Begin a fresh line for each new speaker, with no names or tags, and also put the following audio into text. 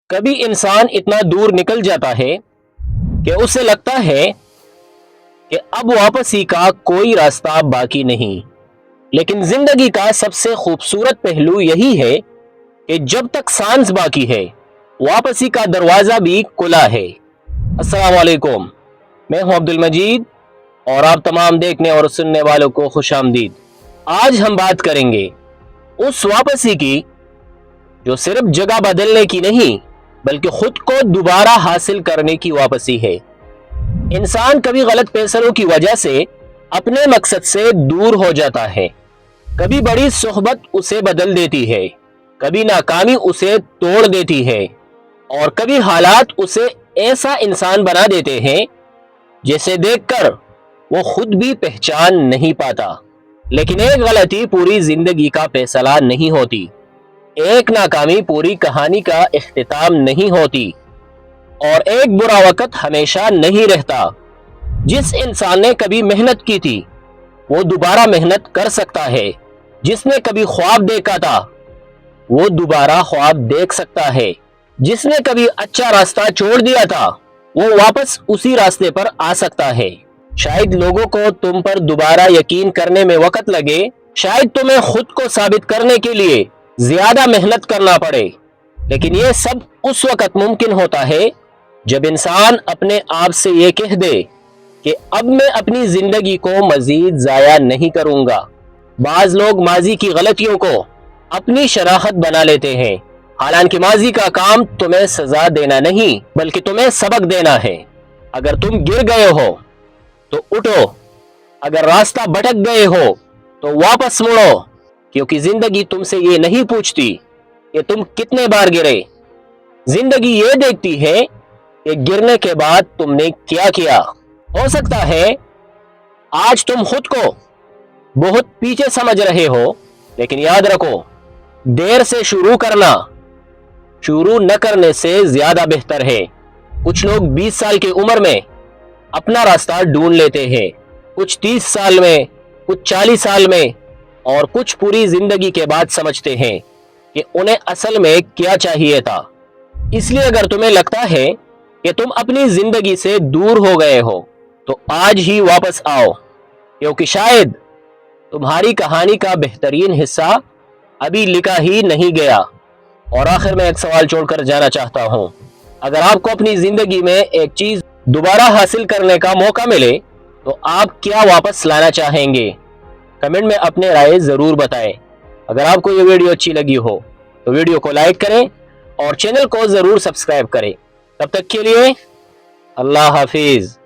کبھی انسان اتنا دور نکل جاتا ہے کہ اسے لگتا ہے کہ اب واپسی کا کوئی راستہ باقی نہیں، لیکن زندگی کا سب سے خوبصورت پہلو یہی ہے کہ جب تک سانس باقی ہے واپسی کا دروازہ بھی کھلا ہے۔ السلام علیکم، میں ہوں عبد المجید اور آپ تمام دیکھنے اور سننے والوں کو خوش آمدید۔ آج ہم بات کریں گے اس واپسی کی جو صرف جگہ بدلنے کی نہیں بلکہ خود کو دوبارہ حاصل کرنے کی واپسی ہے۔ انسان کبھی غلط فیصلوں کی وجہ سے اپنے مقصد سے دور ہو جاتا ہے، کبھی بڑی صحبت اسے بدل دیتی ہے، کبھی ناکامی اسے توڑ دیتی ہے اور کبھی حالات اسے ایسا انسان بنا دیتے ہیں جسے دیکھ کر وہ خود بھی پہچان نہیں پاتا۔ لیکن ایک غلطی پوری زندگی کا فیصلہ نہیں ہوتی، ایک ناکامی پوری کہانی کا اختتام نہیں ہوتی، اور ایک برا وقت ہمیشہ نہیں رہتا۔ جس انسان نے کبھی محنت کی تھی وہ دوبارہ محنت کر سکتا ہے، جس نے کبھی خواب دیکھا تھا وہ دوبارہ خواب دیکھ سکتا ہے، جس نے کبھی اچھا راستہ چھوڑ دیا تھا وہ واپس اسی راستے پر آ سکتا ہے۔ شاید لوگوں کو تم پر دوبارہ یقین کرنے میں وقت لگے، شاید تمہیں خود کو ثابت کرنے کے لیے زیادہ محنت کرنا پڑے، لیکن یہ سب اس وقت ممکن ہوتا ہے جب انسان اپنے آپ سے یہ کہہ دے کہ اب میں اپنی زندگی کو مزید ضائع نہیں کروں گا۔ بعض لوگ ماضی کی غلطیوں کو اپنی شناخت بنا لیتے ہیں، حالانکہ ماضی کا کام تمہیں سزا دینا نہیں بلکہ تمہیں سبق دینا ہے۔ اگر تم گر گئے ہو تو اٹھو، اگر راستہ بھٹک گئے ہو تو واپس مڑو، کیونکہ زندگی تم سے یہ نہیں پوچھتی کہ تم کتنے بار گرے، زندگی یہ دیکھتی ہے کہ گرنے کے بعد تم نے کیا کیا۔ ہو سکتا ہے آج تم خود کو بہت پیچھے سمجھ رہے ہو، لیکن یاد رکھو دیر سے شروع کرنا شروع نہ کرنے سے زیادہ بہتر ہے۔ کچھ لوگ 20 سال کی عمر میں اپنا راستہ ڈھونڈ لیتے ہیں، کچھ 30 سال میں، کچھ 40 سال میں، اور کچھ پوری زندگی کے بعد سمجھتے ہیں کہ انہیں اصل میں کیا چاہیے تھا۔ اس لیے اگر تمہیں لگتا ہے کہ تم اپنی زندگی سے دور ہو گئے ہو تو آج ہی واپس آؤ، کیونکہ شاید تمہاری کہانی کا بہترین حصہ ابھی لکھا ہی نہیں گیا۔ اور آخر میں ایک سوال چھوڑ کر جانا چاہتا ہوں، اگر آپ کو اپنی زندگی میں ایک چیز دوبارہ حاصل کرنے کا موقع ملے تو آپ کیا واپس لانا چاہیں گے؟ کمنٹ میں اپنے رائے ضرور بتائیں۔ اگر آپ کو یہ ویڈیو اچھی لگی ہو تو ویڈیو کو لائک کریں اور چینل کو ضرور سبسکرائب کریں۔ تب تک کے لیے اللہ حافظ۔